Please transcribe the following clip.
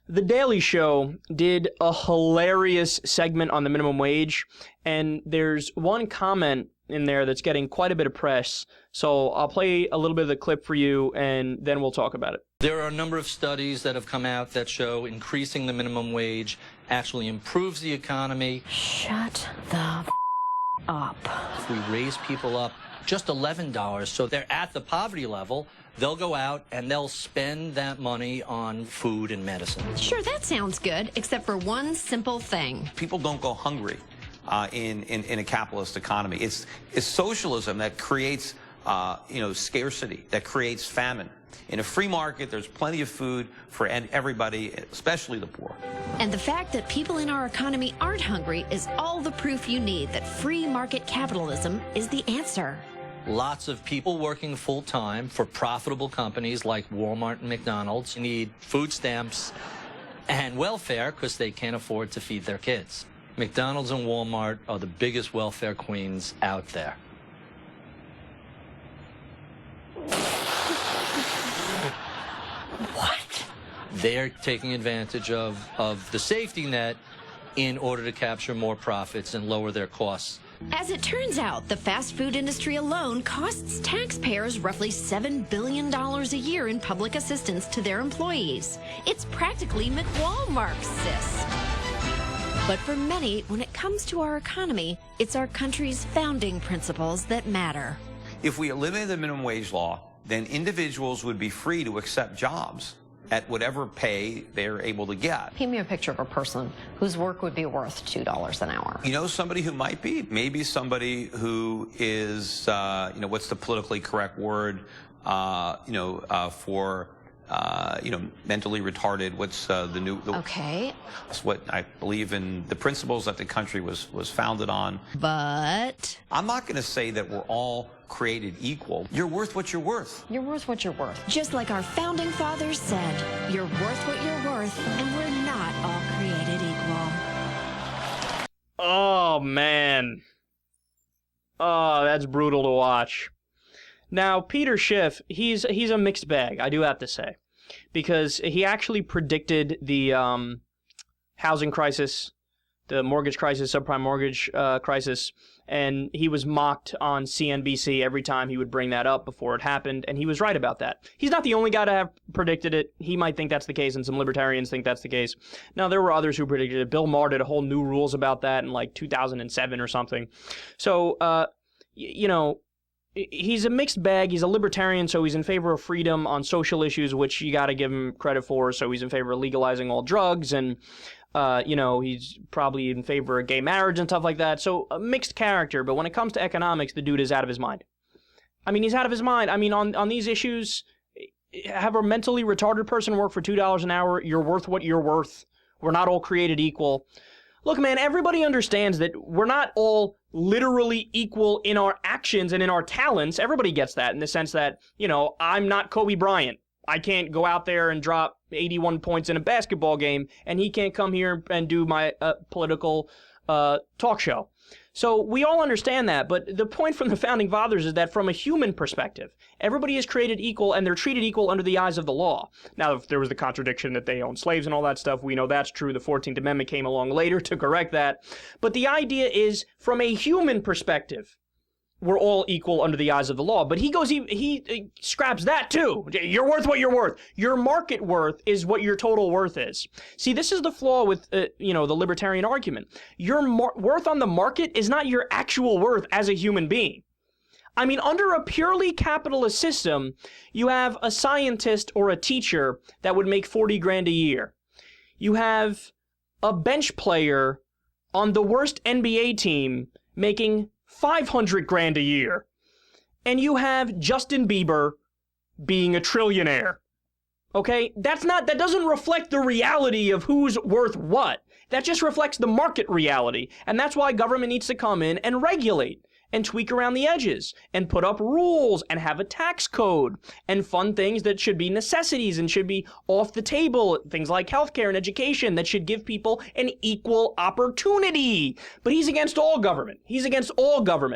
The Daily Show did a hilarious segment on the minimum wage, and there's one comment in there that's getting quite a bit of press. So I'll play a little bit of the clip for you, and then we'll talk about it. There are a number of studies that have come out that show increasing the minimum wage actually improves the economy. Shut the up. If we raise people up just $11, so they're at the poverty level, they'll go out and they'll spend that money on food and medicine. Sure, that sounds good, except for one simple thing. People don't go hungry in a capitalist economy. It's socialism that creates scarcity, that creates famine. In a free market, there's plenty of food for everybody, especially the poor. And the fact that people in our economy aren't hungry is all the proof you need that free market capitalism is the answer. Lots of people working full-time for profitable companies like Walmart and McDonald's need food stamps and welfare because they can't afford to feed their kids. McDonald's and Walmart are the biggest welfare queens out there. What? They're taking advantage of the safety net in order to capture more profits and lower their costs. As it turns out, the fast food industry alone costs taxpayers roughly $7 billion a year in public assistance to their employees. It's practically McWalmarxist. But for many, when it comes to our economy, it's our country's founding principles that matter. If we eliminated the minimum wage law, then individuals would be free to accept jobs at whatever pay they're able to get. Paint me a picture of a person whose work would be worth $2 an hour. You know somebody who might be? Maybe somebody who is, what's the politically correct word, for mentally retarded. What's the new? Okay. That's what I believe in, the principles that the country was founded on. But I'm not going to say that we're all created equal. You're worth what you're worth. You're worth what you're worth. just like our founding fathers said, you're worth what you're worth, and we're not all created equal. Oh, man. Oh, that's brutal to watch. Now, Peter Schiff, he's a mixed bag, I do have to say, because he actually predicted the housing crisis, the mortgage crisis, subprime mortgage crisis, and he was mocked on CNBC every time he would bring that up before it happened, and he was right about that. He's not the only guy to have predicted it. He might think that's the case, and some libertarians think that's the case. Now, there were others who predicted it. Bill Maher did a whole new rules about that in like 2007 or something. So, he's a mixed bag. He's a libertarian, so he's in favor of freedom on social issues, which you got to give him credit for. So he's in favor of legalizing all drugs, and he's probably in favor of gay marriage and stuff like that. So a mixed character, but when it comes to economics, the dude is out of his mind. I mean, he's out of his mind. I mean, on these issues, have a mentally retarded person work for $2 an hour. You're worth what you're worth. We're not all created equal. Look, man, everybody understands that we're not all literally equal in our actions and in our talents. Everybody gets that in the sense that, I'm not Kobe Bryant. I can't go out there and drop 81 points in a basketball game, and he can't come here and do my political talk show. So we all understand that, but the point from the Founding Fathers is that from a human perspective, everybody is created equal, and they're treated equal under the eyes of the law. Now, if there was the contradiction that they own slaves and all that stuff, we know that's true. The 14th Amendment came along later to correct that. But the idea is, from a human perspective, we're all equal under the eyes of the law. But he scraps that too. You're worth what you're worth. Your market worth is what your total worth is. See, this is the flaw with, the libertarian argument. Your worth on the market is not your actual worth as a human being. I mean, under a purely capitalist system, you have a scientist or a teacher that would make 40 grand a year. You have a bench player on the worst NBA team making 500 grand a year. And you have Justin Bieber being a trillionaire. Okay? That doesn't reflect the reality of who's worth what. That just reflects the market reality. And that's why government needs to come in and regulate and tweak around the edges and put up rules and have a tax code and fund things that should be necessities and should be off the table, things like healthcare and education that should give people an equal opportunity. But he's against all government. He's against all government.